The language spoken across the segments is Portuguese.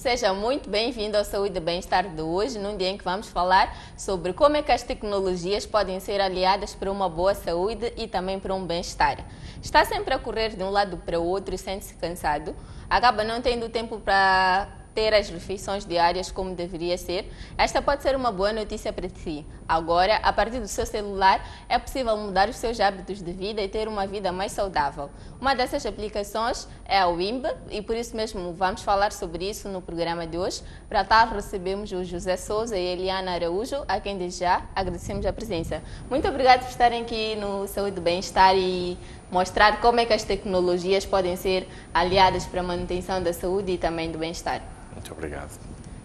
Seja muito bem-vindo ao Saúde e Bem-Estar de hoje, num dia em que vamos falar sobre como é que as tecnologias podem ser aliadas para uma boa saúde e também para um bem-estar. Está sempre a correr de um lado para o outro e sente-se cansado, acaba não tendo tempo para ter as refeições diárias como deveria ser. Esta pode ser uma boa notícia para ti. Agora, a partir do seu celular, é possível mudar os seus hábitos de vida e ter uma vida mais saudável. Uma dessas aplicações é a Wimb e por isso mesmo vamos falar sobre isso no programa de hoje. Para tal, recebemos o José Souza e a Eliana Araújo, a quem desde já agradecemos a presença. Muito obrigado por estarem aqui no Saúde e Bem-Estar e mostrar como é que as tecnologias podem ser aliadas para a manutenção da saúde e também do bem-estar. Muito obrigado.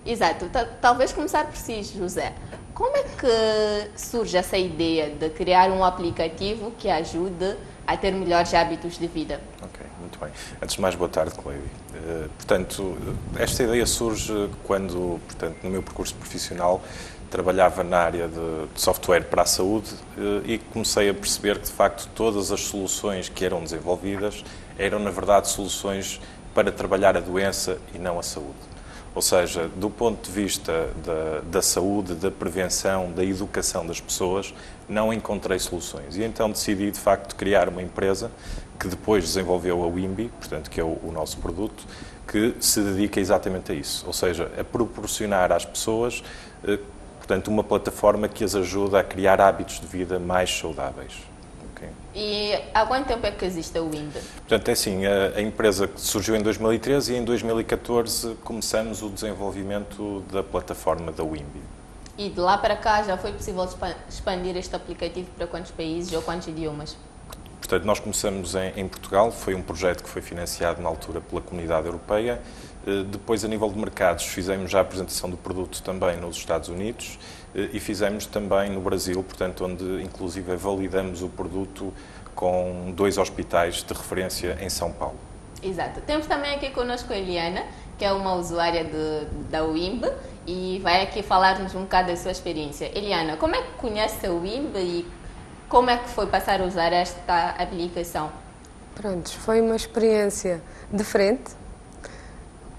Exato. Talvez começar por si, José. Como é que surge essa ideia de criar um aplicativo que ajude a ter melhores hábitos de vida? Ok, muito bem. Antes de mais, boa tarde, Cleide. Portanto, esta ideia surge quando, no meu percurso profissional, trabalhava na área de software para a saúde e comecei a perceber que, de facto, todas as soluções que eram desenvolvidas eram, na verdade, soluções para trabalhar a doença e não a saúde. Ou seja, do ponto de vista da saúde, da prevenção, da educação das pessoas, não encontrei soluções. E então decidi, de facto, criar uma empresa que depois desenvolveu a Wimby, portanto, que é o nosso produto, que se dedica exatamente a isso. Ou seja, a proporcionar às pessoas, portanto, uma plataforma que as ajuda a criar hábitos de vida mais saudáveis. E há quanto tempo é que existe a Wimb? Portanto, é assim, a empresa surgiu em 2013 e em 2014 começamos o desenvolvimento da plataforma da Wimb. E de lá para cá já foi possível expandir este aplicativo para quantos países ou quantos idiomas? Portanto, nós começamos em Portugal, foi um projeto que foi financiado na altura pela Comunidade Europeia. Depois, a nível de mercados, fizemos já a apresentação do produto também nos Estados Unidos e fizemos também no Brasil, portanto, onde inclusive validamos o produto com 2 hospitais de referência em São Paulo. Exato. Temos também aqui connosco a Eliana, que é uma usuária da Wimb e vai aqui falar-nos um bocado da sua experiência. Eliana, como é que conhece a Wimb e como é que foi passar a usar esta aplicação? Pronto, foi uma experiência diferente.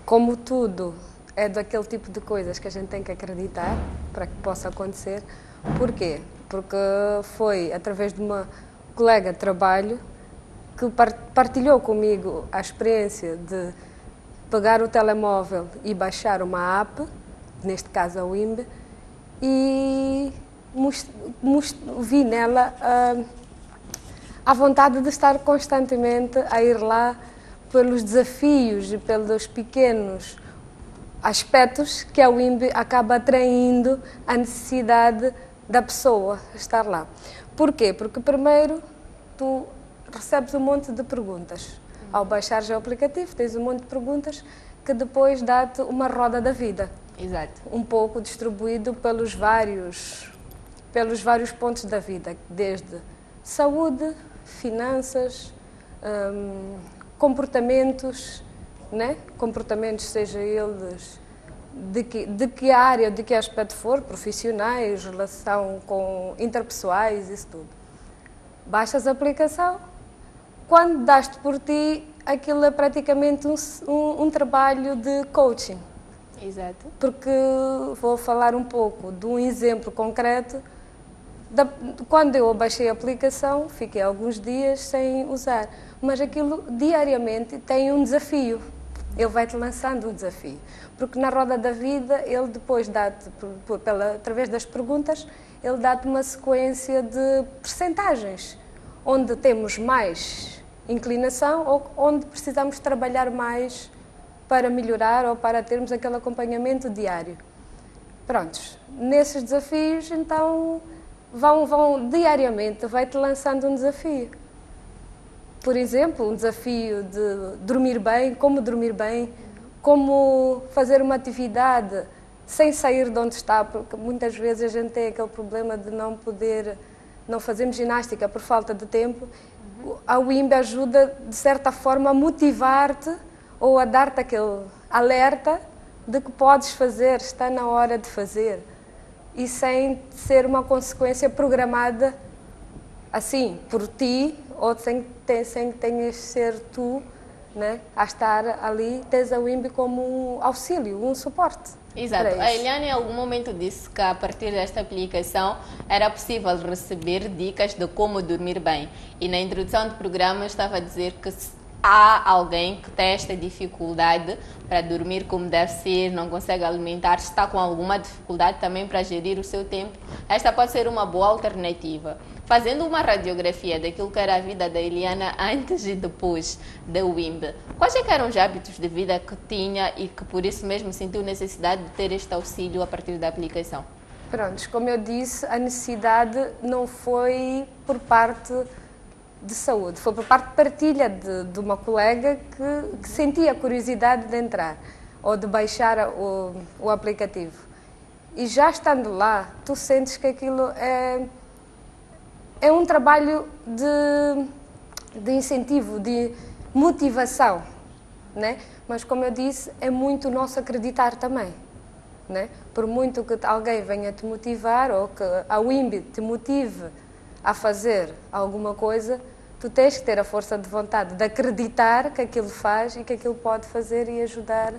Como tudo, é daquele tipo de coisas que a gente tem que acreditar para que possa acontecer. Porquê? Porque foi através de uma colega de trabalho que partilhou comigo a experiência de pegar o telemóvel e baixar uma app, neste caso a Wimb, e vi nela a vontade de estar constantemente a ir lá pelos desafios e pelos pequenos aspectos que a Wimb acaba atraindo a necessidade da pessoa estar lá. Porquê? Porque primeiro tu recebes um monte de perguntas. Ao baixares o aplicativo tens um monte de perguntas que depois dá-te uma roda da vida. Exato. Um pouco distribuído pelos vários pontos da vida, desde saúde, finanças, comportamentos, né? Comportamentos, seja eles de que área, de que aspecto for, profissionais, relação com interpessoais, isso tudo. Baixas a aplicação, quando das-te por ti, aquilo é praticamente um trabalho de coaching. Exato. Porque vou falar um pouco de um exemplo concreto. Quando eu baixei a aplicação, fiquei alguns dias sem usar, mas aquilo diariamente tem um desafio. Ele vai-te lançando um desafio. Porque na roda da vida, ele depois dá-te, através das perguntas, ele dá-te uma sequência de percentagens, onde temos mais inclinação ou onde precisamos trabalhar mais para melhorar ou para termos aquele acompanhamento diário. Prontos, nesses desafios, então, vão diariamente, vai-te lançando um desafio. Por exemplo, um desafio de dormir bem, como fazer uma atividade sem sair de onde está, porque muitas vezes a gente tem aquele problema de não fazermos ginástica por falta de tempo. A Wimb ajuda, de certa forma, a motivar-te ou a dar-te aquele alerta de que podes fazer, está na hora de fazer. E sem ser uma consequência programada assim, por ti, ou sem que tenhas de ser tu né, a estar ali, tens a WIMB como um auxílio, um suporte. Exato. A Eliana em algum momento disse que a partir desta aplicação era possível receber dicas de como dormir bem. E na introdução do programa estava a dizer que há alguém que tem esta dificuldade para dormir como deve ser, não consegue alimentar-se, está com alguma dificuldade também para gerir o seu tempo. Esta pode ser uma boa alternativa. Fazendo uma radiografia daquilo que era a vida da Eliana antes e depois da WIMB, quais é que eram os hábitos de vida que tinha e que por isso mesmo sentiu necessidade de ter este auxílio a partir da aplicação? Prontos, como eu disse, a necessidade não foi por parte de saúde, foi por parte de partilha de uma colega que sentia curiosidade de entrar ou de baixar o aplicativo. E já estando lá, tu sentes que aquilo é um trabalho de incentivo, de motivação, né? Mas como eu disse, é muito o nosso acreditar também, né? Por muito que alguém venha te motivar ou que a WIMB te motive a fazer alguma coisa, tu tens que ter a força de vontade de acreditar que aquilo faz e que aquilo pode fazer e ajudar,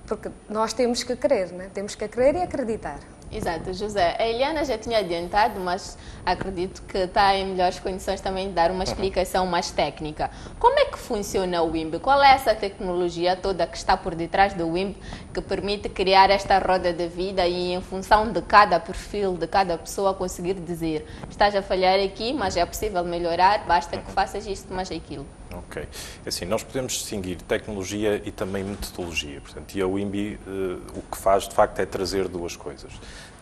porque nós temos que querer, né? Temos que querer e acreditar. Exato, José. A Eliana já tinha adiantado, mas acredito que está em melhores condições também de dar uma explicação mais técnica. Como é que funciona o WIMB? Qual é essa tecnologia toda que está por detrás do WIMB que permite criar esta roda de vida e em função de cada perfil, de cada pessoa conseguir dizer estás a falhar aqui, mas é possível melhorar, basta que faças isto, mas aquilo. Ok. Assim, nós podemos distinguir tecnologia e também metodologia. Portanto, e a WIMB o que faz, de facto, é trazer duas coisas.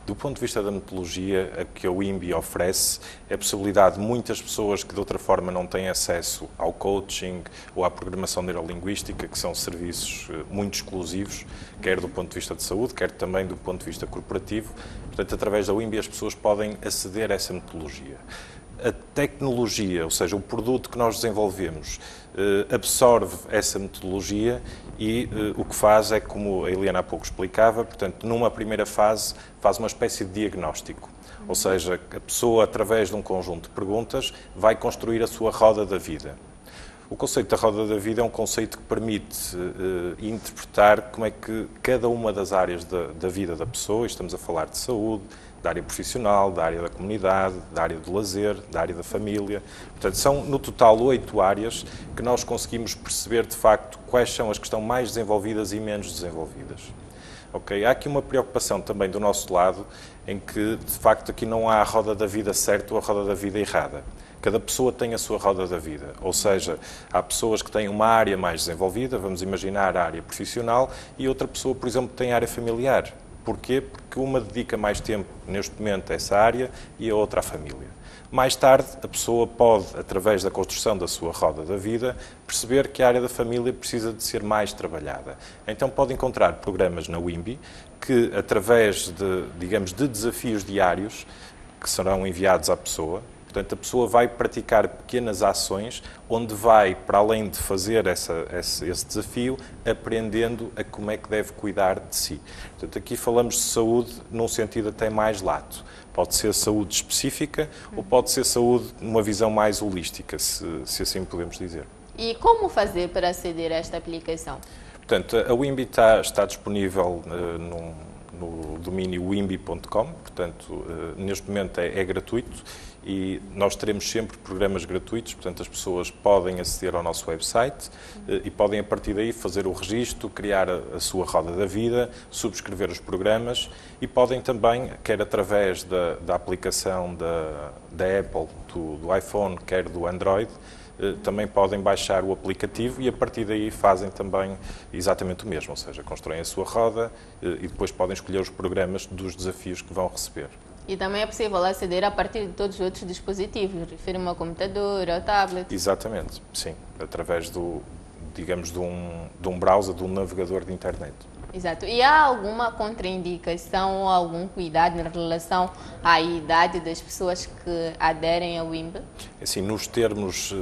Do ponto de vista da metodologia, a que a WIMB oferece é a possibilidade de muitas pessoas que de outra forma não têm acesso ao coaching ou à programação neurolinguística, que são serviços muito exclusivos, quer do ponto de vista de saúde, quer também do ponto de vista corporativo. Portanto, através da WIMB as pessoas podem aceder a essa metodologia. A tecnologia, ou seja, o produto que nós desenvolvemos, absorve essa metodologia e o que faz é, como a Eliana há pouco explicava, portanto, numa primeira fase, faz uma espécie de diagnóstico. Ou seja, a pessoa, através de um conjunto de perguntas, vai construir a sua roda da vida. O conceito da roda da vida é um conceito que permite interpretar como é que cada uma das áreas da vida da pessoa, estamos a falar de saúde, da área profissional, da área da comunidade, da área do lazer, da área da família. Portanto, são no total 8 áreas que nós conseguimos perceber de facto quais são as que estão mais desenvolvidas e menos desenvolvidas. Okay? Há aqui uma preocupação também do nosso lado em que de facto aqui não há a roda da vida certa ou a roda da vida errada. Cada pessoa tem a sua roda da vida, ou seja, há pessoas que têm uma área mais desenvolvida, vamos imaginar a área profissional, e outra pessoa, por exemplo, tem a área familiar. Porquê? Porque uma dedica mais tempo, neste momento, a essa área e a outra à família. Mais tarde, a pessoa pode, através da construção da sua roda da vida, perceber que a área da família precisa de ser mais trabalhada. Então pode encontrar programas na WIMB que, através de, digamos, de desafios diários, que serão enviados à pessoa, portanto, a pessoa vai praticar pequenas ações onde vai, para além de fazer esse desafio, aprendendo a como é que deve cuidar de si. Portanto, aqui falamos de saúde num sentido até mais lato. Pode ser saúde específica ou pode ser saúde numa visão mais holística, se assim podemos dizer. E como fazer para aceder a esta aplicação? Portanto, a WIMB está disponível no domínio wimby.com, portanto, neste momento é gratuito e nós teremos sempre programas gratuitos, portanto, as pessoas podem aceder ao nosso website e podem, a partir daí, fazer o registro, criar a sua roda da vida, subscrever os programas e podem também, quer através da aplicação da Apple, do iPhone, quer do Android, também podem baixar o aplicativo e a partir daí fazem também exatamente o mesmo, ou seja, constroem a sua roda e depois podem escolher os programas dos desafios que vão receber. E também é possível aceder a partir de todos os outros dispositivos, refiro-me ao computador, ao tablet. Exatamente, sim, através digamos, de um browser, de um navegador de internet. Exato. E há alguma contraindicação ou algum cuidado em relação à idade das pessoas que aderem ao WIMB? Assim, nos termos,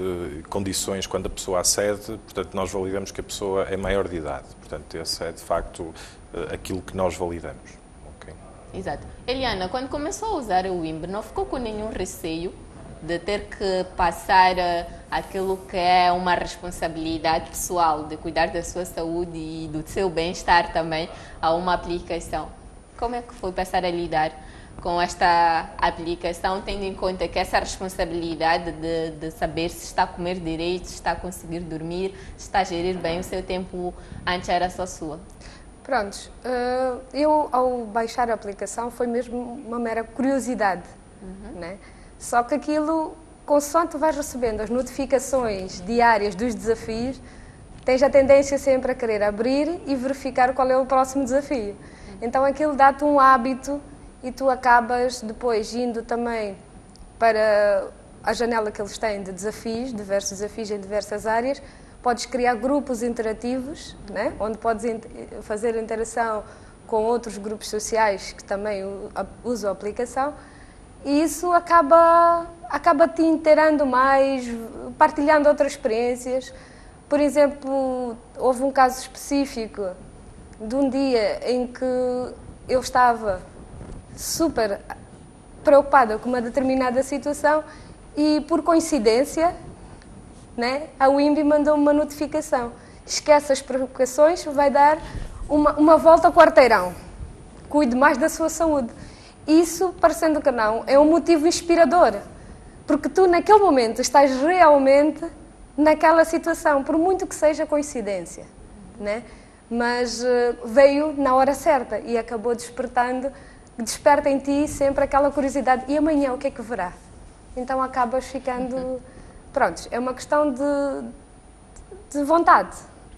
condições, quando a pessoa acede, portanto, nós validamos que a pessoa é maior de idade. Portanto, esse é, de facto, aquilo que nós validamos. Okay? Exato. Eliana, quando começou a usar o WIMB, não ficou com nenhum receio de ter que passar aquilo que é uma responsabilidade pessoal, de cuidar da sua saúde e do seu bem-estar também, a uma aplicação. Como é que foi passar a lidar com esta aplicação, tendo em conta que essa responsabilidade de saber se está a comer direito, se está a conseguir dormir, se está a gerir bem o seu tempo, antes era só sua? Prontos, eu ao baixar a aplicação foi mesmo uma mera curiosidade, né? Só que aquilo, consoante vais recebendo as notificações diárias dos desafios, tens a tendência sempre a querer abrir e verificar qual é o próximo desafio. Então aquilo dá-te um hábito e tu acabas depois indo também para a janela que eles têm de desafios, diversos desafios em diversas áreas. Podes criar grupos interativos, né? Onde podes fazer interação com outros grupos sociais que também usam a aplicação, e isso acaba te inteirando mais, partilhando outras experiências. Por exemplo, houve um caso específico de um dia em que eu estava super preocupada com uma determinada situação e, por coincidência, né, a WIMBY mandou uma notificação: esquece as preocupações, vai dar uma volta ao quarteirão, cuide mais da sua saúde. Isso, parecendo que não, é um motivo inspirador, porque tu naquele momento estás realmente naquela situação, por muito que seja coincidência, né? Mas veio na hora certa e acabou desperta em ti sempre aquela curiosidade: e amanhã o que é que verá? Então acabas ficando... Pronto, é uma questão de vontade,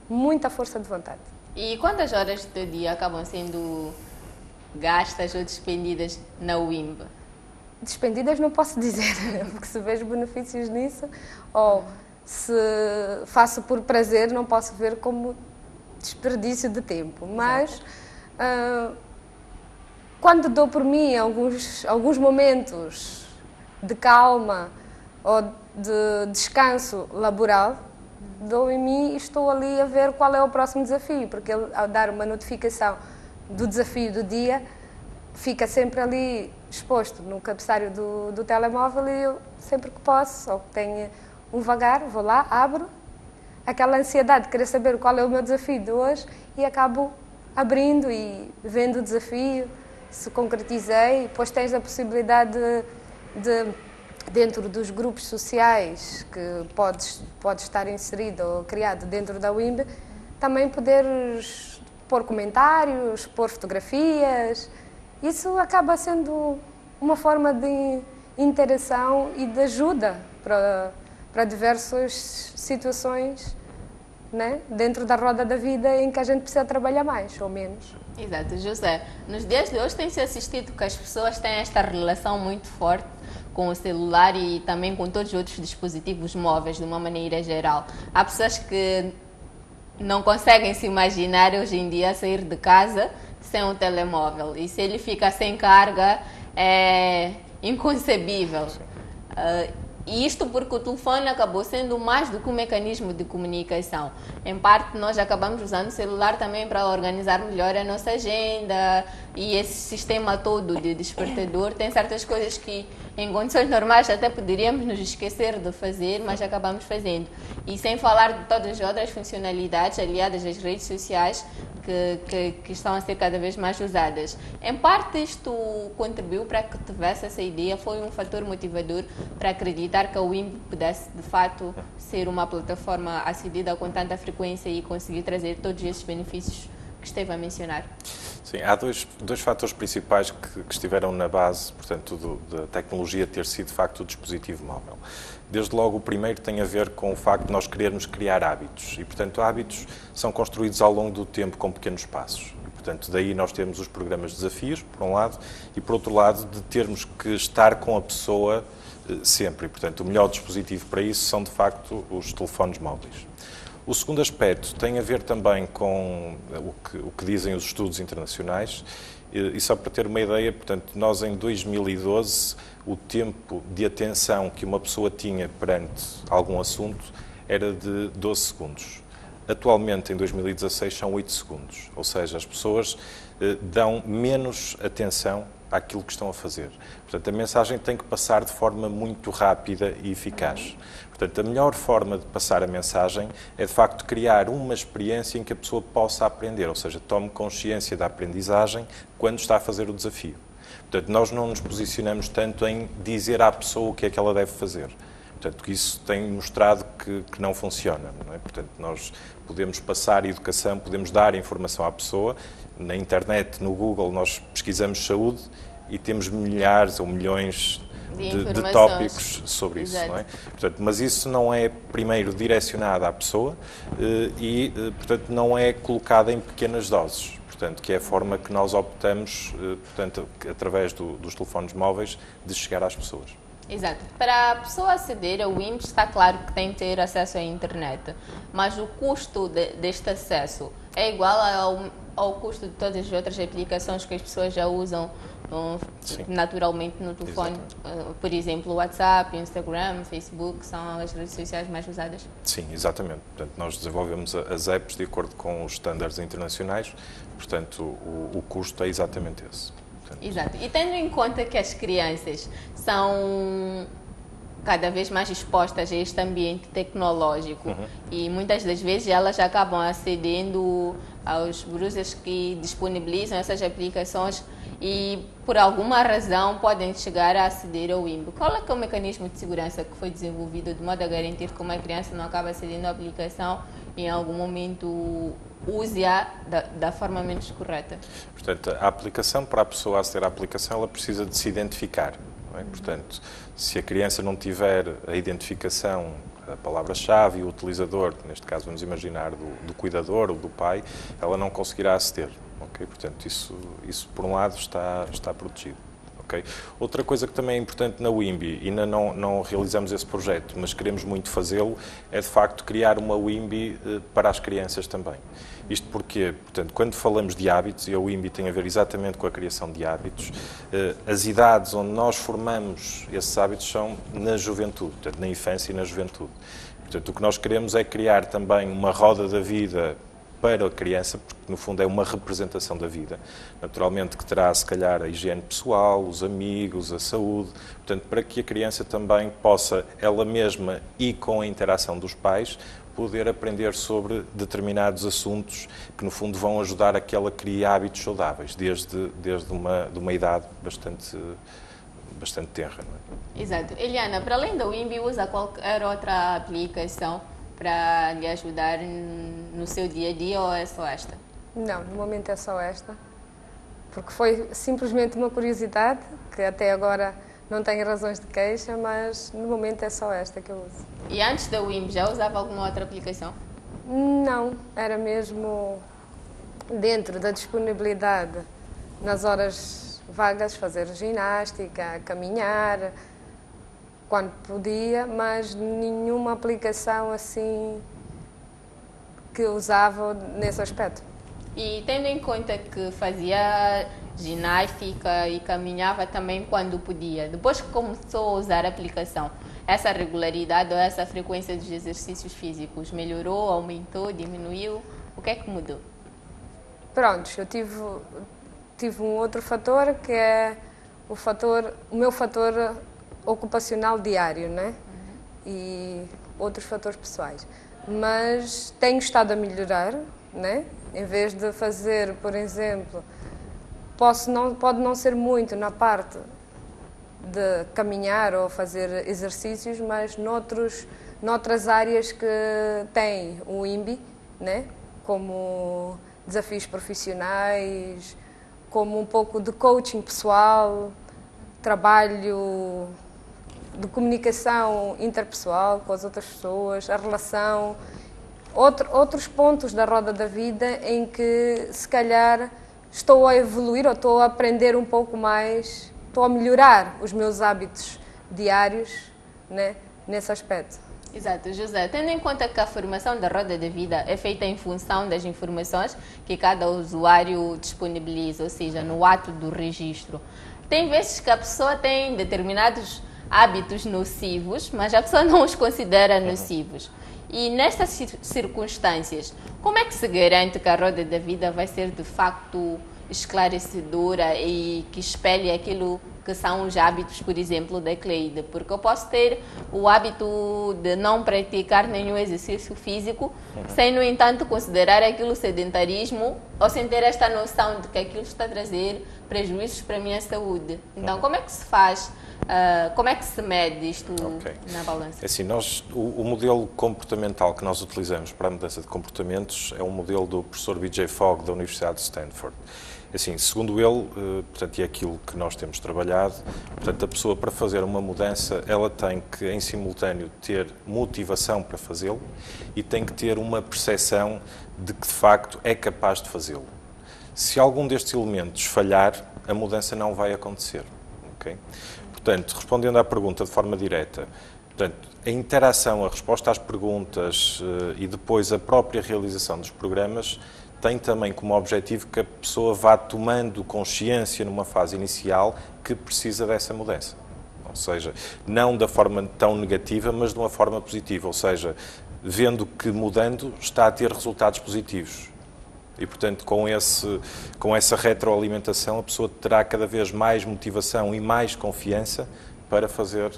muita força de vontade. E quantas horas do dia acabam sendo gastas ou despendidas na WIMBY? Despendidas não posso dizer, porque se vejo benefícios nisso, ou se faço por prazer, não posso ver como desperdício de tempo. Mas quando dou por mim alguns momentos de calma ou de descanso laboral, dou em mim e estou ali a ver qual é o próximo desafio, porque ele, ao dar uma notificação do desafio do dia, fica sempre ali exposto no cabeçalho do telemóvel, e eu, sempre que posso, ou que tenho um vagar, vou lá, abro, aquela ansiedade de querer saber qual é o meu desafio de hoje, e acabo abrindo e vendo o desafio, se concretizei. Depois tens a possibilidade de dentro dos grupos sociais que podes estar inserido ou criado dentro da WIMBY, também poderes pôr comentários, pôr fotografias. Isso acaba sendo uma forma de interação e de ajuda para diversas situações, né, dentro da roda da vida, em que a gente precisa trabalhar mais ou menos. Exato, José. Nos dias de hoje tem-se assistido que as pessoas têm esta relação muito forte com o celular e também com todos os outros dispositivos móveis, de uma maneira geral. Há pessoas que não conseguem se imaginar hoje em dia sair de casa sem um telemóvel. E se ele fica sem carga, é inconcebível. E isto porque o telefone acabou sendo mais do que um mecanismo de comunicação. Em parte, nós acabamos usando o celular também para organizar melhor a nossa agenda, e esse sistema todo de despertador tem certas coisas que, em condições normais, até poderíamos nos esquecer de fazer, mas acabamos fazendo. E sem falar de todas as outras funcionalidades aliadas às redes sociais que estão a ser cada vez mais usadas. Em parte, isto contribuiu para que tivesse essa ideia, foi um fator motivador para acreditar que a WIMBY pudesse, de fato, ser uma plataforma acedida com tanta frequência e conseguir trazer todos esses benefícios que esteve a mencionar. Sim, há dois fatores principais que estiveram na base, portanto, da tecnologia ter sido, de facto, o dispositivo móvel. Desde logo, o primeiro tem a ver com o facto de nós querermos criar hábitos. E, portanto, hábitos são construídos ao longo do tempo com pequenos passos. E, portanto, daí nós temos os programas de desafios, por um lado, e, por outro lado, de termos que estar com a pessoa sempre. E, portanto, o melhor dispositivo para isso são, de facto, os telefones móveis. O segundo aspecto tem a ver também com o que dizem os estudos internacionais, e só para ter uma ideia, portanto, nós em 2012, o tempo de atenção que uma pessoa tinha perante algum assunto era de 12 segundos. Atualmente, em 2016, são 8 segundos, ou seja, as pessoas dão menos atenção àquilo que estão a fazer. Portanto, a mensagem tem que passar de forma muito rápida e eficaz. Portanto, a melhor forma de passar a mensagem é, de facto, criar uma experiência em que a pessoa possa aprender, ou seja, tome consciência da aprendizagem quando está a fazer o desafio. Portanto, nós não nos posicionamos tanto em dizer à pessoa o que é que ela deve fazer. Portanto, isso tem mostrado que não funciona. Não é? Portanto, nós podemos passar educação, podemos dar informação à pessoa. Na internet, no Google, nós pesquisamos saúde e temos milhares ou milhões de tópicos sobre isso. Não é? Portanto, mas isso não é, primeiro, direcionado à pessoa e, portanto, não é colocado em pequenas doses. Portanto, que é a forma que nós optamos, portanto, através dos telefones móveis, de chegar às pessoas. Exato. Para a pessoa aceder ao IMB, está claro que tem que ter acesso à internet, mas o custo deste acesso é igual ao custo de todas as outras aplicações que as pessoas já usam naturalmente no telefone. Por exemplo, o WhatsApp, Instagram, Facebook, são as redes sociais mais usadas? Sim, exatamente. Portanto, nós desenvolvemos as apps de acordo com os estándares internacionais, portanto, o custo é exatamente esse. Exato. E tendo em conta que as crianças são cada vez mais expostas a este ambiente tecnológico e muitas das vezes elas acabam acedendo aos browsers que disponibilizam essas aplicações e por alguma razão podem chegar a aceder ao IMB. Qual é que é o mecanismo de segurança que foi desenvolvido de modo a garantir que uma criança não acaba acedendo à aplicação e em algum momento use-a da forma menos correta? Portanto, a aplicação, para a pessoa aceder à aplicação, ela precisa de se identificar. Não é? Portanto, se a criança não tiver a identificação, a palavra-chave e o utilizador, neste caso vamos imaginar do cuidador ou do pai, ela não conseguirá aceder. Okay? Portanto, isso por um lado está protegido. Okay? Outra coisa que também é importante na WIMBY, ainda não realizamos esse projeto, mas queremos muito fazê-lo, é de facto criar uma WIMBY para as crianças também. Isto porque, portanto, quando falamos de hábitos, e a WIMBY tem a ver exatamente com a criação de hábitos, as idades onde nós formamos esses hábitos são na juventude, portanto, na infância e na juventude. Portanto, o que nós queremos é criar também uma roda da vida para a criança, porque no fundo é uma representação da vida. Naturalmente que terá, se calhar, a higiene pessoal, os amigos, a saúde, portanto, para que a criança também possa, ela mesma e com a interação dos pais, poder aprender sobre determinados assuntos que, no fundo, vão ajudar a que ela crie hábitos saudáveis, desde uma idade bastante tenra. Não é? Exato. Eliana, para além da WIMBY, usa qualquer outra aplicação para lhe ajudar no seu dia a dia ou é só esta? Não, no momento é só esta, porque foi simplesmente uma curiosidade, que até agora não tenho razões de queixa, mas no momento é só esta que eu uso. E antes da WIMBY já usava alguma outra aplicação? Não, era mesmo dentro da disponibilidade, nas horas vagas, fazer ginástica, caminhar, quando podia, mas nenhuma aplicação assim que usava nesse aspecto. E tendo em conta que fazia ginástica e caminhava também quando podia, depois que começou a usar a aplicação, essa regularidade ou essa frequência dos exercícios físicos melhorou, aumentou, diminuiu? O que é que mudou? Pronto, eu tive um outro fator que é o meu fator ocupacional diário, né? E outros fatores pessoais. Mas tenho estado a melhorar, né? Em vez de fazer, por exemplo, pode não ser muito na parte de caminhar ou fazer exercícios, mas noutras áreas que tem o WIMBY, né? Como desafios profissionais, como um pouco de coaching pessoal, trabalho de comunicação interpessoal com as outras pessoas, a relação, outros pontos da roda da vida em que se calhar estou a evoluir ou estou a aprender um pouco mais, estou a melhorar os meus hábitos diários, né, nesse aspecto. Exato, José. Tendo em conta que a formação da roda da vida é feita em função das informações que cada usuário disponibiliza, ou seja, no ato do registro, tem vezes que a pessoa tem determinados hábitos nocivos, mas a pessoa não os considera nocivos. E nestas circunstâncias, como é que se garante que a roda da vida vai ser de facto esclarecedora e que espelhe aquilo que são os hábitos, por exemplo, da Cleide, porque eu posso ter o hábito de não praticar nenhum exercício físico, sem, no entanto, considerar aquilo sedentarismo ou sem ter esta noção de que aquilo está a trazer prejuízos para a minha saúde. Então, como é que se faz, como é que se mede isto na balança? Assim, o modelo comportamental que nós utilizamos para a mudança de comportamentos é um modelo do professor B.J. Fogg da Universidade de Stanford. Assim, segundo ele, portanto, e é aquilo que nós temos trabalhado, portanto, a pessoa para fazer uma mudança, ela tem que, em simultâneo, ter motivação para fazê-lo e tem que ter uma percepção de que, de facto, é capaz de fazê-lo. Se algum destes elementos falhar, a mudança não vai acontecer. Okay? Portanto, respondendo à pergunta de forma direta, portanto, a interação, a resposta às perguntas e depois a própria realização dos programas tem também como objetivo que a pessoa vá tomando consciência numa fase inicial que precisa dessa mudança. Ou seja, não da forma tão negativa, mas de uma forma positiva. Ou seja, vendo que mudando está a ter resultados positivos. E, portanto, com essa retroalimentação, a pessoa terá cada vez mais motivação e mais confiança para fazer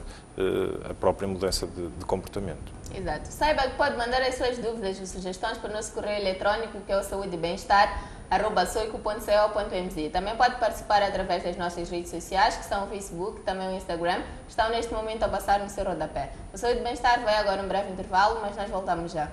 a própria mudança de comportamento. Exato. Saiba que pode mandar as suas dúvidas e sugestões para o nosso correio eletrónico, que é o saudebemestar@soico.co.mz. Também pode participar através das nossas redes sociais, que são o Facebook, também o Instagram. Estão neste momento a passar no seu rodapé. O Saúde e Bem-Estar vai agora um breve intervalo, mas nós voltamos já.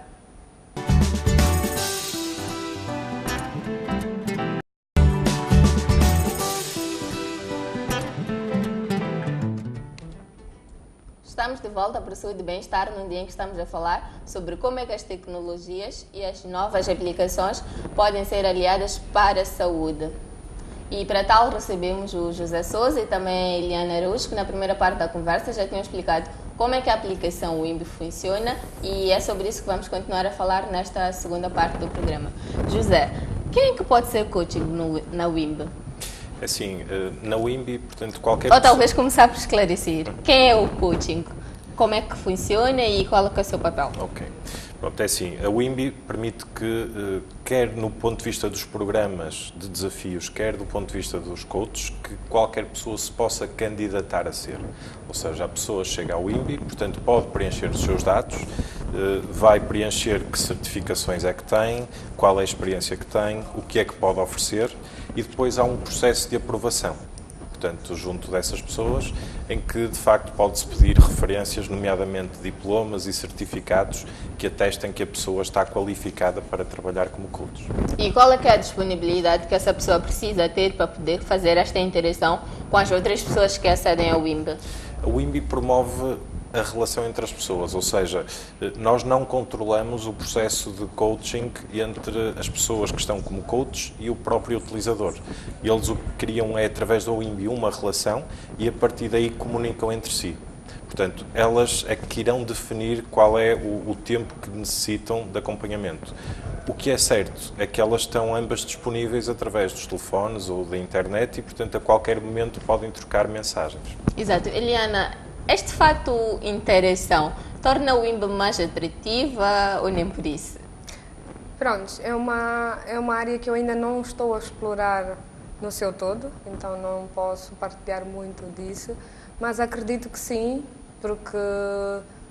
Estamos de volta para o Saúde e Bem-Estar num dia em que estamos a falar sobre como é que as tecnologias e as novas aplicações podem ser aliadas para a saúde. E para tal recebemos o José Sousa e também a Eliana Araújo, que na primeira parte da conversa já tinham explicado como é que a aplicação WIMB funciona e é sobre isso que vamos continuar a falar nesta segunda parte do programa. José, quem é que pode ser coaching na WIMB? Assim, na WIMB, portanto, qualquer Ou talvez começar por esclarecer. Quem é o coaching? Como é que funciona e qual é o seu papel? Ok. Pronto, é assim, a WIMB permite que, quer no ponto de vista dos programas de desafios, quer do ponto de vista dos coaches, que qualquer pessoa se possa candidatar a ser. Ou seja, a pessoa chega ao WIMB, portanto, pode preencher os seus dados, vai preencher que certificações é que tem, qual é a experiência que tem, o que é que pode oferecer, e depois há um processo de aprovação, portanto, junto dessas pessoas, em que, de facto, pode-se pedir referências, nomeadamente diplomas e certificados que atestem que a pessoa está qualificada para trabalhar como coach. E qual é que é a disponibilidade que essa pessoa precisa ter para poder fazer esta interação com as outras pessoas que acedem ao WIMB? A WIMB promove a relação entre as pessoas, ou seja, nós não controlamos o processo de coaching entre as pessoas que estão como coaches e o próprio utilizador. Eles o que criam é, através do WIMB, uma relação e a partir daí comunicam entre si. Portanto, elas é que irão definir qual é o tempo que necessitam de acompanhamento. O que é certo é que elas estão ambas disponíveis através dos telefones ou da internet e, portanto, a qualquer momento podem trocar mensagens. Exato. Eliana, este fato interação torna o WIMB mais atrativa ou nem por isso? Pronto, é uma área que eu ainda não estou a explorar no seu todo, então não posso partilhar muito disso, mas acredito que sim, porque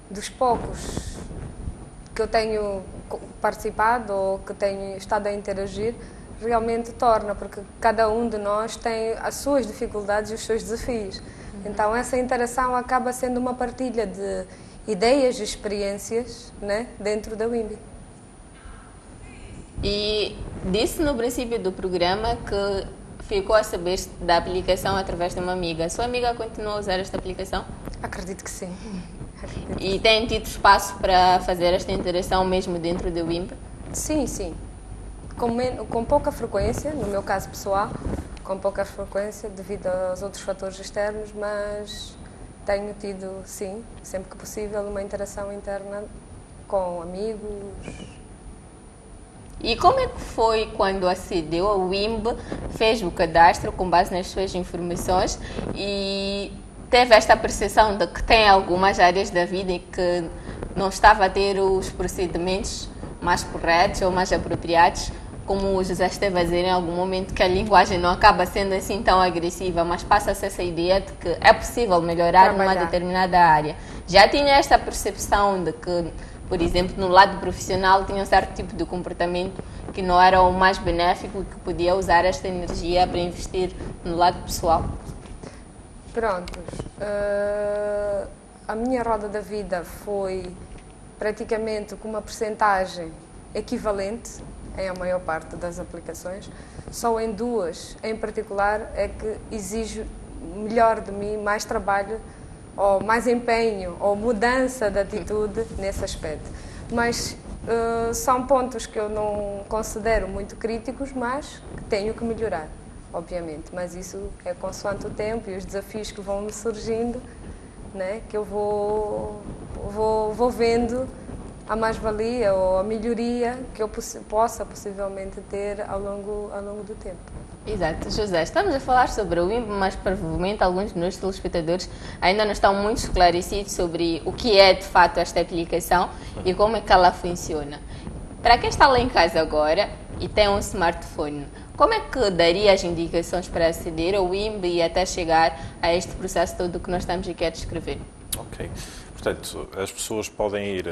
dos poucos que eu tenho participado ou que tenho estado a interagir, realmente torna, porque cada um de nós tem as suas dificuldades e os seus desafios. Então essa interação acaba sendo uma partilha de ideias e experiências, né, dentro da WIMB. E disse no princípio do programa que ficou a saber da aplicação através de uma amiga. A sua amiga continua a usar esta aplicação? Acredito que sim. E tem tido espaço para fazer esta interação mesmo dentro do WIMB? Sim, sim. Com pouca frequência, no meu caso pessoal, com pouca frequência devido aos outros fatores externos, mas tenho tido, sim, sempre que possível, uma interação interna com amigos. E como é que foi quando acedeu ao WIMB, fez o cadastro com base nas suas informações e teve esta percepção de que tem algumas áreas da vida em que não estava a ter os procedimentos mais corretos ou mais apropriados? como o José esteve a dizer em algum momento, que a linguagem não acaba sendo assim tão agressiva, mas passa-se essa ideia de que é possível melhorar numa determinada área. Já tinha esta percepção de que, por exemplo, no lado profissional tinha um certo tipo de comportamento que não era o mais benéfico e que podia usar esta energia para investir no lado pessoal? Prontos. A minha roda da vida foi praticamente com uma percentagem equivalente em a maior parte das aplicações. Só em duas, em particular, é que exijo melhor de mim, mais trabalho, ou mais empenho, ou mudança de atitude nesse aspecto. Mas são pontos que eu não considero muito críticos, mas que tenho que melhorar, obviamente. Mas isso é consoante o tempo e os desafios que vão me surgindo, né, que eu vou vendo a mais-valia ou a melhoria que eu possa possivelmente ter ao longo do tempo. Exato. José, estamos a falar sobre o WIMB, mas provavelmente alguns dos nossos telespectadores ainda não estão muito esclarecidos sobre o que é de fato esta aplicação e como é que ela funciona. Para quem está lá em casa agora e tem um smartphone, como é que daria as indicações para aceder ao WIMB e até chegar a este processo todo que nós estamos aqui a descrever? Ok. Portanto, as pessoas podem ir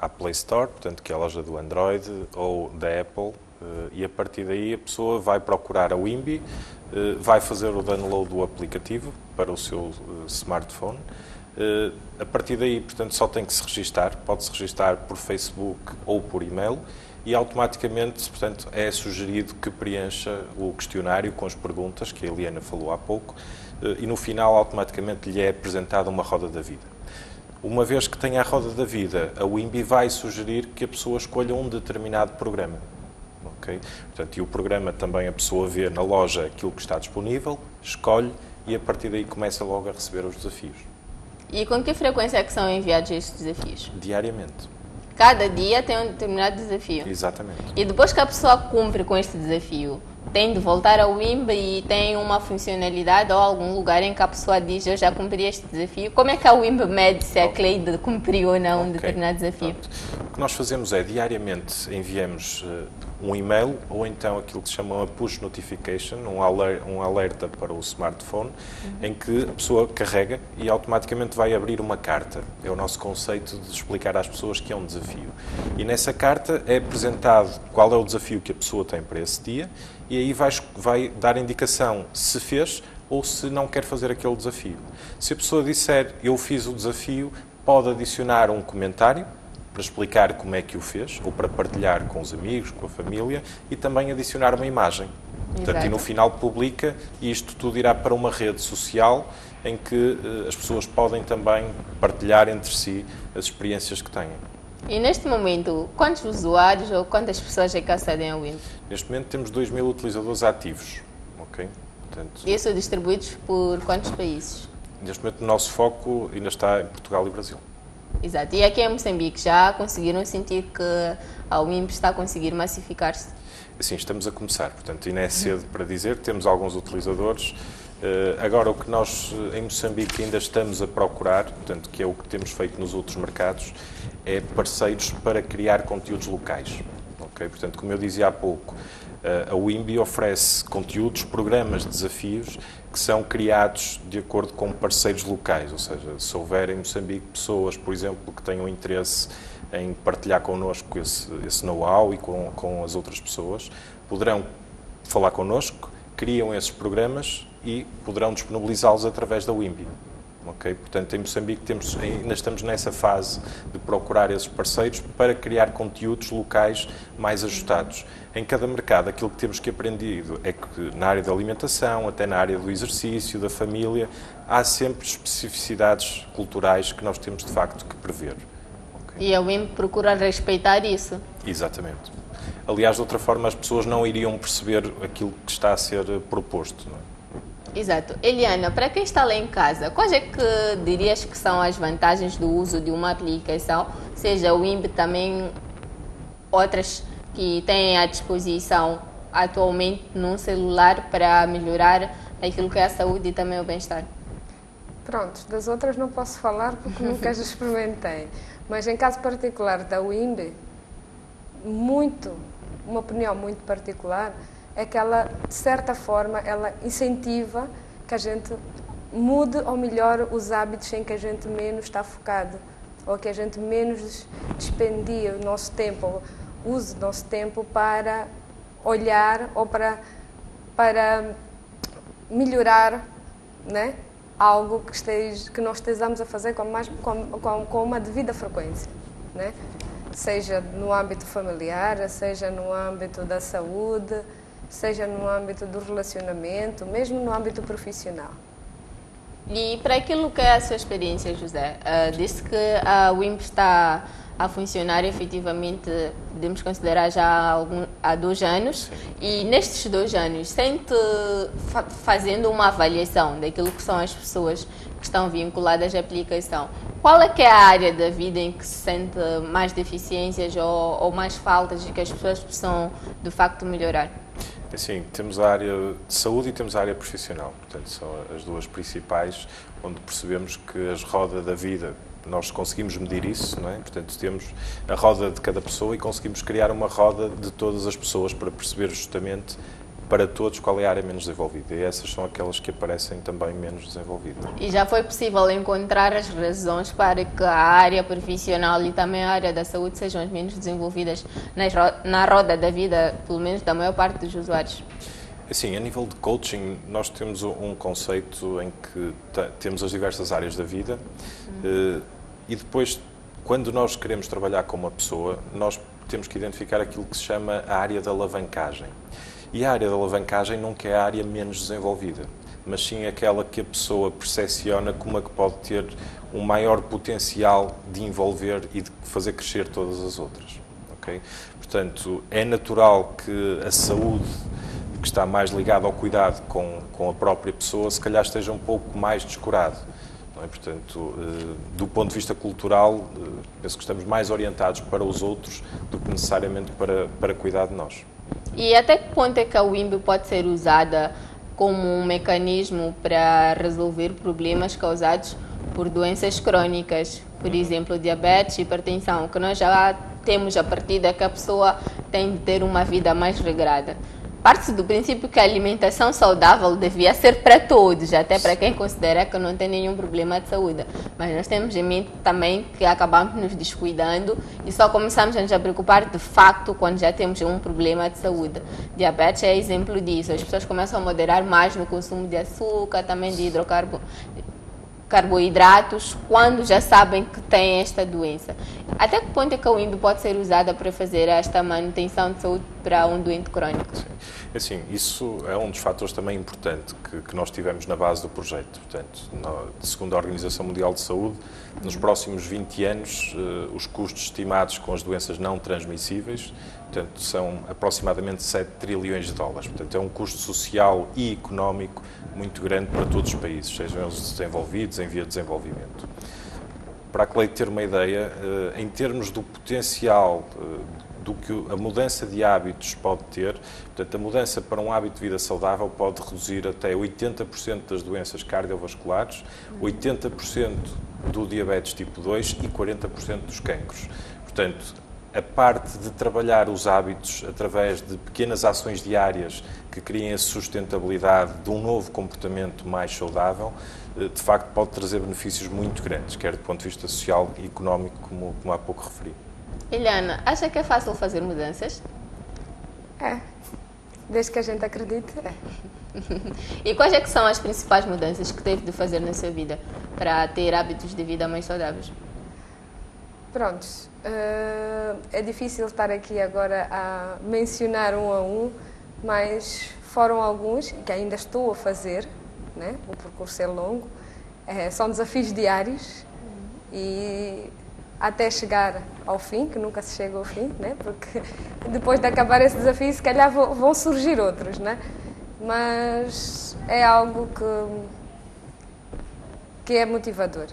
à Play Store, portanto, que é a loja do Android ou da Apple, e a partir daí a pessoa vai procurar a WIMBY, vai fazer o download do aplicativo para o seu smartphone. A partir daí, portanto, só tem que se registar, pode-se registar por Facebook ou por e-mail e automaticamente, portanto, é sugerido que preencha o questionário com as perguntas que a Eliana falou há pouco e no final automaticamente lhe é apresentada uma roda da vida. Uma vez que tenha a roda da vida, a WIMBY vai sugerir que a pessoa escolha um determinado programa. Okay? Portanto, e o programa também a pessoa vê na loja aquilo que está disponível, escolhe e a partir daí começa logo a receber os desafios. E com que frequência é que são enviados estes desafios? Diariamente. Cada dia tem um determinado desafio? Exatamente. E depois que a pessoa cumpre com este desafio, tem de voltar ao WIMB e tem uma funcionalidade ou algum lugar em que a pessoa diz eu já cumpri este desafio? Como é que a WIMB mede se a Cleide cumpriu ou não um determinado desafio? Pronto. O que nós fazemos é, diariamente, enviamos um e-mail ou então aquilo que se chama uma push notification, um alerta para o smartphone, em que a pessoa carrega e automaticamente vai abrir uma carta. É o nosso conceito de explicar às pessoas que é um desafio. E nessa carta é apresentado qual é o desafio que a pessoa tem para esse dia e aí vai dar indicação se fez ou se não quer fazer aquele desafio. Se a pessoa disser eu fiz o desafio, pode adicionar um comentário para explicar como é que o fez, ou para partilhar com os amigos, com a família, e também adicionar uma imagem. Portanto, e no final publica, e isto tudo irá para uma rede social em que as pessoas podem também partilhar entre si as experiências que têm. E neste momento, quantos usuários ou quantas pessoas é que acedem ao WIMB? Neste momento temos 2.000 utilizadores ativos. Okay? Portanto, e isso distribuídos por quantos países? Neste momento o nosso foco ainda está em Portugal e Brasil. Exato. E aqui em Moçambique já conseguiram sentir que a WIMB está a conseguir massificar-se? Sim, estamos a começar. Portanto, ainda é cedo para dizer. Temos alguns utilizadores. Agora, o que nós em Moçambique ainda estamos a procurar, portanto, que é o que temos feito nos outros mercados, é parceiros para criar conteúdos locais. Okay? Portanto, como eu dizia há pouco, a WIMBY oferece conteúdos, programas, desafios que são criados de acordo com parceiros locais, ou seja, se houver em Moçambique pessoas, por exemplo, que tenham interesse em partilhar connosco esse know-how e com as outras pessoas, poderão falar connosco, criam esses programas e poderão disponibilizá-los através da WIMBY. Okay? Portanto, em Moçambique ainda estamos nessa fase de procurar esses parceiros para criar conteúdos locais mais ajustados. Em cada mercado, aquilo que temos que aprendido é que na área da alimentação, até na área do exercício, da família, há sempre especificidades culturais que nós temos de facto que prever. Okay? E a WIMB procura respeitar isso? Exatamente. Aliás, de outra forma, as pessoas não iriam perceber aquilo que está a ser proposto. Não é? Exato. Eliana, para quem está lá em casa, quais é que dirias que são as vantagens do uso de uma aplicação, seja o WIMB também outras que têm à disposição atualmente num celular para melhorar aquilo que é a saúde e também o bem-estar? Pronto, das outras não posso falar porque nunca as experimentei, mas em caso particular da WIMB, muito uma opinião muito particular, é que ela, de certa forma, ela incentiva que a gente mude ou melhore os hábitos em que a gente menos está focado, ou que a gente menos despendia o nosso tempo, ou use o nosso tempo para olhar ou para melhorar, né, algo que nós estejamos a fazer com uma devida frequência, né? Seja no âmbito familiar, seja no âmbito da saúde, seja no âmbito do relacionamento, mesmo no âmbito profissional. E para aquilo que é a sua experiência, José, disse que a WIMP está a funcionar efetivamente, podemos considerar já há 2 anos, e nestes 2 anos, sente fazendo uma avaliação daquilo que são as pessoas que estão vinculadas à aplicação, qual é que é a área da vida em que se sente mais deficiências ou mais faltas e que as pessoas precisam de facto melhorar? Assim, temos a área de saúde e temos a área profissional, portanto são as 2 principais, onde percebemos que as rodas da vida, nós conseguimos medir isso, não é? Portanto temos a roda de cada pessoa e conseguimos criar uma roda de todas as pessoas para perceber justamente para todos qual é a área menos desenvolvida, e essas são aquelas que aparecem também menos desenvolvidas. E já foi possível encontrar as razões para que a área profissional e também a área da saúde sejam as menos desenvolvidas na roda da vida, pelo menos da maior parte dos usuários? Assim, a nível de coaching, nós temos um conceito em que temos as diversas áreas da vida e depois, quando nós queremos trabalhar com uma pessoa, nós temos que identificar aquilo que se chama a área da alavancagem. E a área da alavancagem nunca é a área menos desenvolvida, mas sim aquela que a pessoa percepciona como a que pode ter um maior potencial de envolver e de fazer crescer todas as outras. Okay? Portanto, é natural que a saúde, que está mais ligada ao cuidado com a própria pessoa, se calhar esteja um pouco mais descurado. Não é? Portanto, do ponto de vista cultural, penso que estamos mais orientados para os outros do que necessariamente para cuidar de nós. E até que ponto é que a WIMP pode ser usada como um mecanismo para resolver problemas causados por doenças crónicas, por exemplo, diabetes, hipertensão, que nós já temos a partir da que a pessoa tem de ter uma vida mais regrada? Parte-se do princípio que a alimentação saudável devia ser para todos, até para quem considera que não tem nenhum problema de saúde. Mas nós temos em mente também que acabamos nos descuidando e só começamos a nos preocupar de facto quando já temos um problema de saúde. Diabetes é exemplo disso. As pessoas começam a moderar mais no consumo de açúcar, também de carboidratos, quando já sabem que têm esta doença. Até que ponto é que a WIMP pode ser usada para fazer esta manutenção de saúde para um doente crónico? Sim. Assim, isso é um dos fatores também importantes que nós tivemos na base do projeto. Portanto, segundo a Organização Mundial de Saúde, nos próximos 20 anos, os custos estimados com as doenças não transmissíveis, portanto, são aproximadamente 7 trilhões de dólares. Portanto, é um custo social e económico muito grande para todos os países, sejam eles desenvolvidos, em via de desenvolvimento. Para a Cleide ter uma ideia, em termos do potencial do que a mudança de hábitos pode ter, portanto, a mudança para um hábito de vida saudável pode reduzir até 80% das doenças cardiovasculares, 80% do diabetes tipo 2 e 40% dos cancros. Portanto, a parte de trabalhar os hábitos através de pequenas ações diárias que criem a sustentabilidade de um novo comportamento mais saudável, de facto pode trazer benefícios muito grandes, quer do ponto de vista social e económico, como há pouco referi. Eliana, acha que é fácil fazer mudanças? É, desde que a gente acredite, é. E quais é que são as principais mudanças que teve de fazer na sua vida para ter hábitos de vida mais saudáveis? Prontos, é difícil estar aqui agora a mencionar um a um, mas foram alguns que ainda estou a fazer, né? O percurso é longo, são desafios diários e até chegar ao fim, que nunca se chega ao fim, né? Porque depois de acabar esse desafio, se calhar vão surgir outros, né? Mas é algo que é motivador.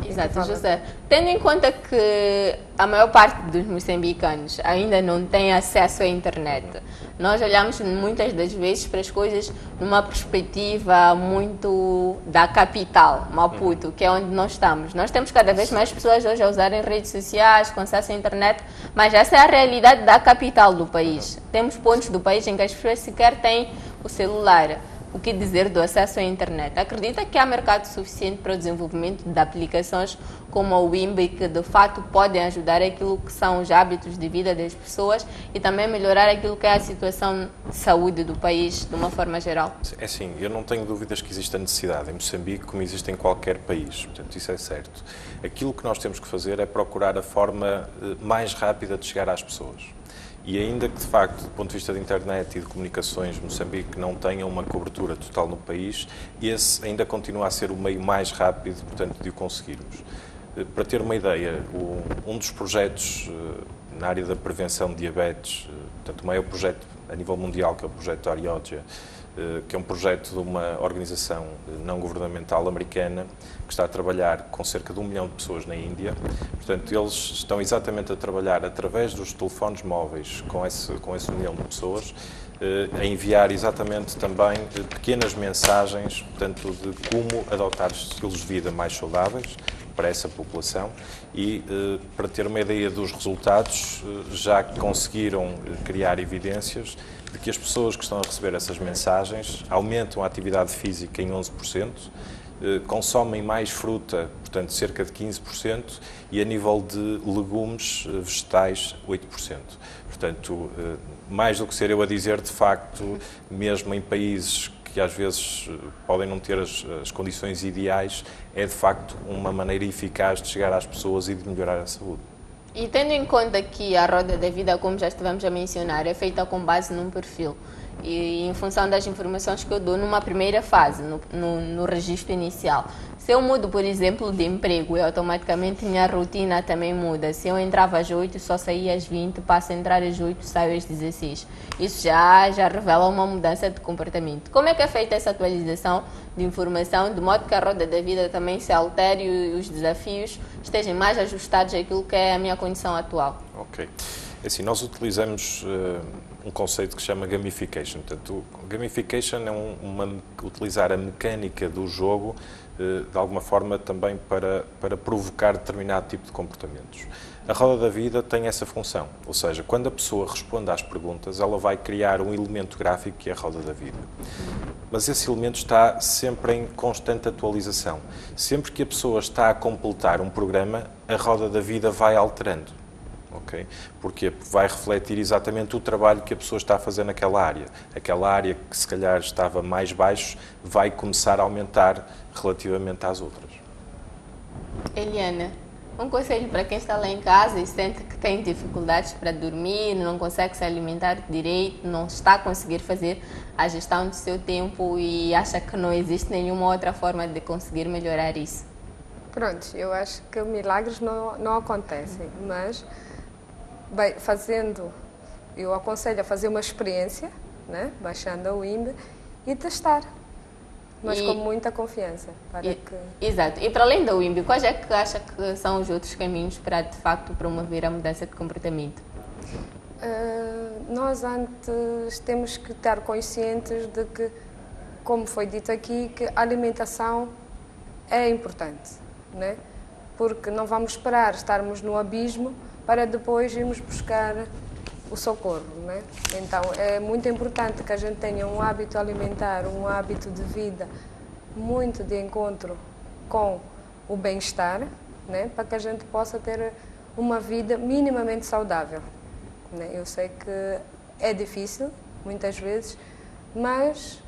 Exato, José. Tendo em conta que a maior parte dos moçambicanos ainda não tem acesso à internet, nós olhamos muitas das vezes para as coisas numa perspectiva muito da capital, Maputo, que é onde nós estamos. Nós temos cada vez mais pessoas hoje a usarem redes sociais, com acesso à internet, mas essa é a realidade da capital do país. Temos pontos do país em que as pessoas sequer têm o celular. O que dizer do acesso à internet? Acredita que há mercado suficiente para o desenvolvimento de aplicações como a WIMB que de fato podem ajudar aquilo que são os hábitos de vida das pessoas e também melhorar aquilo que é a situação de saúde do país de uma forma geral? É sim, eu não tenho dúvidas que existe a necessidade em Moçambique como existe em qualquer país, portanto isso é certo. Aquilo que nós temos que fazer é procurar a forma mais rápida de chegar às pessoas. E ainda que, de facto, do ponto de vista de internet e de comunicações, Moçambique não tenha uma cobertura total no país, esse ainda continua a ser o meio mais rápido, portanto, de o conseguirmos. Para ter uma ideia, um dos projetos na área da prevenção de diabetes, portanto, o maior projeto a nível mundial, que é o projeto Ariogia, que é um projeto de uma organização não governamental americana que está a trabalhar com cerca de 1 milhão de pessoas na Índia. Portanto, eles estão exatamente a trabalhar através dos telefones móveis com esse 1 milhão de pessoas, a enviar exatamente também pequenas mensagens, portanto, de como adotar estilos de vida mais saudáveis para essa população e, para ter uma ideia dos resultados, já conseguiram criar evidências de que as pessoas que estão a receber essas mensagens aumentam a atividade física em 11%, consomem mais fruta, portanto cerca de 15%, e a nível de legumes, vegetais, 8%. Portanto, mais do que ser eu a dizer, de facto, mesmo em países que às vezes podem não ter as condições ideais, é de facto uma maneira eficaz de chegar às pessoas e de melhorar a saúde. E tendo em conta que a roda da vida, como já estivemos a mencionar, é feita com base num perfil e em função das informações que eu dou numa primeira fase, no registro inicial. Se eu mudo, por exemplo, de emprego, automaticamente minha rotina também muda. Se eu entrava às 8, só saía às 20, passo a entrar às 8, saio às 16. Isso já revela uma mudança de comportamento. Como é que é feita essa atualização de informação, de modo que a roda da vida também se altere e os desafios estejam mais ajustados àquilo que é a minha condição atual? Ok. Assim, nós utilizamos um conceito que se chama gamification. Portanto, gamification é utilizar a mecânica do jogo de alguma forma também para provocar determinado tipo de comportamentos. A roda da vida tem essa função, ou seja, quando a pessoa responde às perguntas, ela vai criar um elemento gráfico que é a roda da vida. Mas esse elemento está sempre em constante atualização. Sempre que a pessoa está a completar um programa, a roda da vida vai alterando. Okay? Porque vai refletir exatamente o trabalho que a pessoa está a fazer naquela área. Aquela área que se calhar estava mais baixo vai começar a aumentar relativamente às outras. Eliana, um conselho para quem está lá em casa e sente que tem dificuldades para dormir, não consegue se alimentar direito, não está a conseguir fazer a gestão do seu tempo e acha que não existe nenhuma outra forma de conseguir melhorar isso? Pronto, eu acho que milagres não acontecem, mas bem, eu aconselho a fazer uma experiência, né, baixando a WIMB e testar, mas com muita confiança. Exato. E para além da WIMB, quais é que acha que são os outros caminhos para, de facto, promover a mudança de comportamento? Nós antes temos que estar conscientes de que, como foi dito aqui, que a alimentação é importante, né? Porque não vamos esperar estarmos no abismo para depois irmos buscar o socorro, né? Então é muito importante que a gente tenha um hábito alimentar, um hábito de vida muito de encontro com o bem-estar, né? Para que a gente possa ter uma vida minimamente saudável, né? Eu sei que é difícil, muitas vezes, mas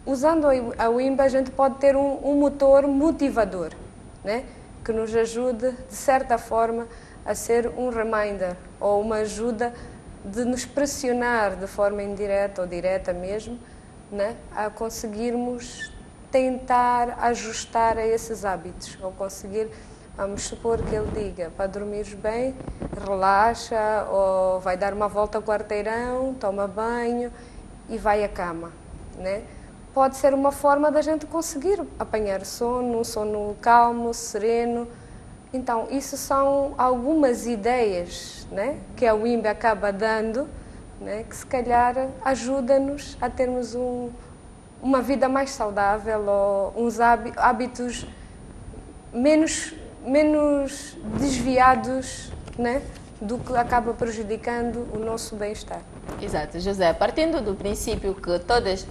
usando a WIMB a gente pode ter um motor motivador, né? Que nos ajude, de certa forma, a ser um reminder ou uma ajuda de nos pressionar de forma indireta ou direta mesmo, né, a conseguirmos tentar ajustar a esses hábitos, ou conseguir, vamos supor que ele diga, para dormires bem, relaxa, ou vai dar uma volta ao quarteirão, toma banho e vai à cama, né? pode ser uma forma da gente conseguir apanhar sono, um sono calmo, sereno. Então, isso são algumas ideias, né, que a WIMB acaba dando, né, que se calhar ajuda-nos a termos uma vida mais saudável ou uns hábitos menos desviados, né, do que acaba prejudicando o nosso bem-estar. Exato, José. Partindo do princípio que todas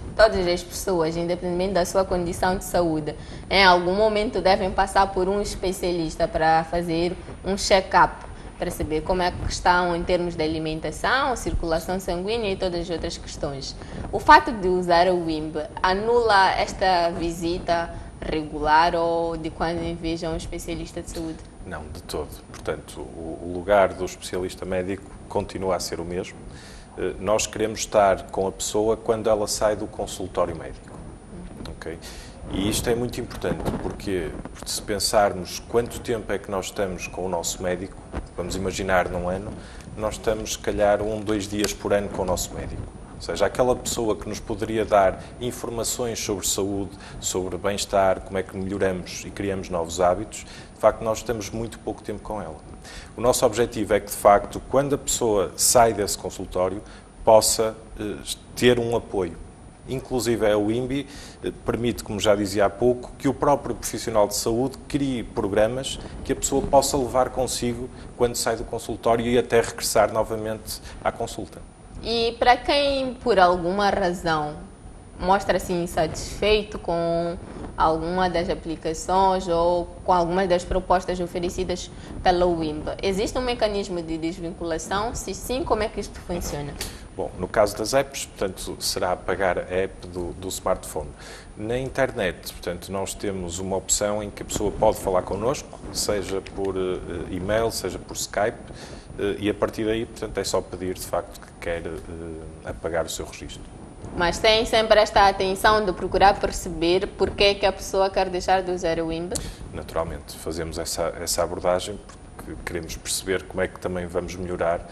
as pessoas, independentemente da sua condição de saúde, em algum momento devem passar por um especialista para fazer um check-up, para saber como é que estão em termos de alimentação, circulação sanguínea e todas as outras questões. O fato de usar o WIMB anula esta visita regular ou de quando em vez a um especialista de saúde? Não, de todo. Portanto, o lugar do especialista médico continua a ser o mesmo. Nós queremos estar com a pessoa quando ela sai do consultório médico. Okay? E isto é muito importante, porque se pensarmos quanto tempo é que nós estamos com o nosso médico, vamos imaginar num ano, nós estamos, se calhar, 2 dias por ano com o nosso médico. Ou seja, aquela pessoa que nos poderia dar informações sobre saúde, sobre bem-estar, como é que melhoramos e criamos novos hábitos, de facto, nós estamos muito pouco tempo com ela. O nosso objetivo é que, de facto, quando a pessoa sai desse consultório, possa ter um apoio. Inclusive, a WIMB permite, como já dizia há pouco, que o próprio profissional de saúde crie programas que a pessoa possa levar consigo quando sai do consultório e até regressar novamente à consulta. E para quem, por alguma razão, mostra-se insatisfeito com alguma das aplicações ou com algumas das propostas oferecidas pela WIMB, existe um mecanismo de desvinculação? Se sim, como é que isto funciona? Bom, no caso das apps, portanto, será pagar a app do smartphone. Na internet, portanto, nós temos uma opção em que a pessoa pode falar connosco, seja por e-mail, seja por Skype, e a partir daí, portanto, é só pedir, de facto, que quer apagar o seu registro. Mas tem sempre esta atenção de procurar perceber porque é que a pessoa quer deixar de usar o WIMB? Naturalmente, fazemos essa abordagem porque queremos perceber como é que também vamos melhorar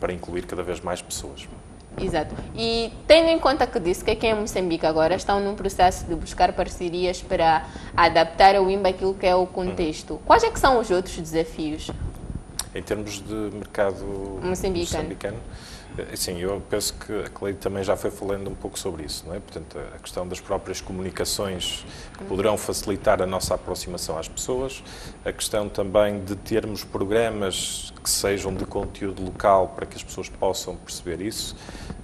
para incluir cada vez mais pessoas. Exato. E tendo em conta que disse que aqui em Moçambique agora estão num processo de buscar parcerias para adaptar o WIMB àquilo que é o contexto, quais é que são os outros desafios? Em termos de mercado moçambicano, sim, eu penso que a Cleide também já foi falando um pouco sobre isso, não é? Portanto, a questão das próprias comunicações que poderão facilitar a nossa aproximação às pessoas, a questão também de termos programas que sejam de conteúdo local para que as pessoas possam perceber isso,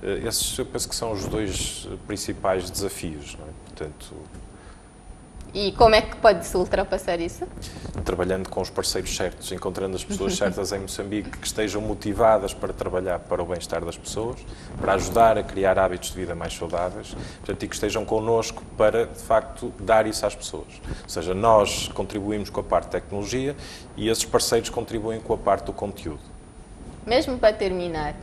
esses eu penso que são os 2 principais desafios, não é? Portanto, e como é que pode-se ultrapassar isso? Trabalhando com os parceiros certos, encontrando as pessoas certas em Moçambique que estejam motivadas para trabalhar para o bem-estar das pessoas, para ajudar a criar hábitos de vida mais saudáveis, portanto, e que estejam connosco para, de facto, dar isso às pessoas. Ou seja, nós contribuímos com a parte de tecnologia e esses parceiros contribuem com a parte do conteúdo. Mesmo para terminar,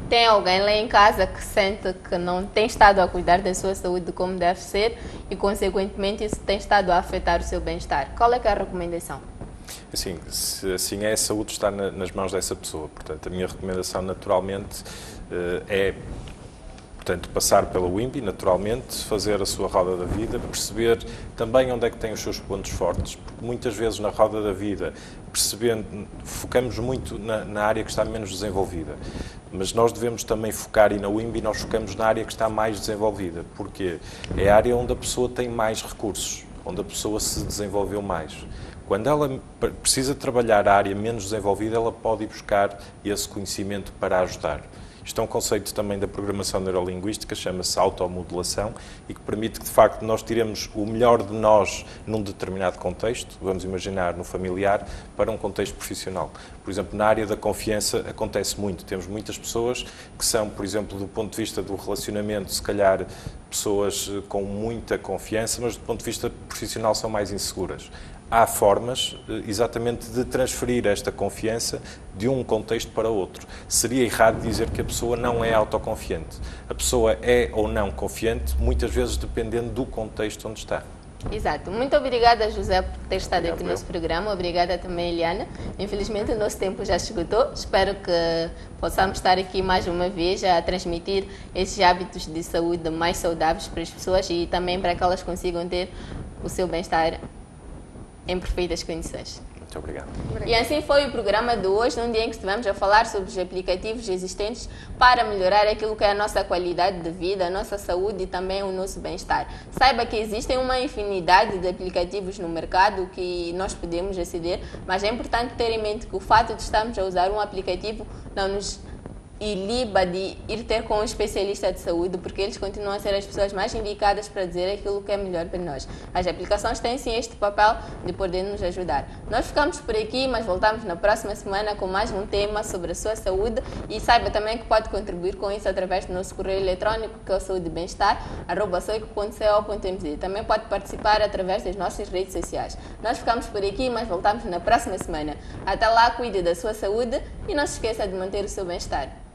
tem alguém lá em casa que sente que não tem estado a cuidar da sua saúde como deve ser e, consequentemente, isso tem estado a afetar o seu bem-estar? Qual é que é a recomendação? Assim, se assim é, a saúde está nas mãos dessa pessoa. Portanto, a minha recomendação, naturalmente, é, portanto, passar pela WIMB, naturalmente, fazer a sua roda da vida, perceber também onde é que tem os seus pontos fortes, porque muitas vezes na roda da vida, focamos muito na área que está menos desenvolvida, mas nós devemos também focar, e na WIMB nós focamos na área que está mais desenvolvida, porque é a área onde a pessoa tem mais recursos, onde a pessoa se desenvolveu mais. Quando ela precisa trabalhar a área menos desenvolvida, ela pode ir buscar esse conhecimento para ajudar. Isto é um conceito também da programação neurolinguística, chama-se automodulação e que permite que, de facto, nós tiremos o melhor de nós num determinado contexto, vamos imaginar no familiar, para um contexto profissional. Por exemplo, na área da confiança acontece muito. Temos muitas pessoas que são, por exemplo, do ponto de vista do relacionamento, se calhar pessoas com muita confiança, mas do ponto de vista profissional são mais inseguras. Há formas, exatamente, de transferir esta confiança de um contexto para outro. Seria errado dizer que a pessoa não é autoconfiante. A pessoa é ou não confiante, muitas vezes dependendo do contexto onde está. Exato. Muito obrigada, José, por ter estado Obrigado, aqui no nosso programa. Obrigada também, Eliana. Infelizmente, o nosso tempo já esgotou. Espero que possamos estar aqui mais uma vez a transmitir esses hábitos de saúde mais saudáveis para as pessoas e também para que elas consigam ter o seu bem-estar em perfeitas condições. Muito obrigado. E assim foi o programa de hoje, num dia em que estivemos a falar sobre os aplicativos existentes para melhorar aquilo que é a nossa qualidade de vida, a nossa saúde e também o nosso bem-estar. Saiba que existem uma infinidade de aplicativos no mercado que nós podemos aceder, mas é importante ter em mente que o fato de estarmos a usar um aplicativo não nos iliba de ir ter com um especialista de saúde, porque eles continuam a ser as pessoas mais indicadas para dizer aquilo que é melhor para nós. As aplicações têm sim este papel de poder nos ajudar. Nós ficamos por aqui, mas voltamos na próxima semana com mais um tema sobre a sua saúde e saiba também que pode contribuir com isso através do nosso correio eletrónico, que é o saudebemestar@soico.co.mz. Também pode participar através das nossas redes sociais. Nós ficamos por aqui, mas voltamos na próxima semana. Até lá, cuide da sua saúde e não se esqueça de manter o seu bem-estar.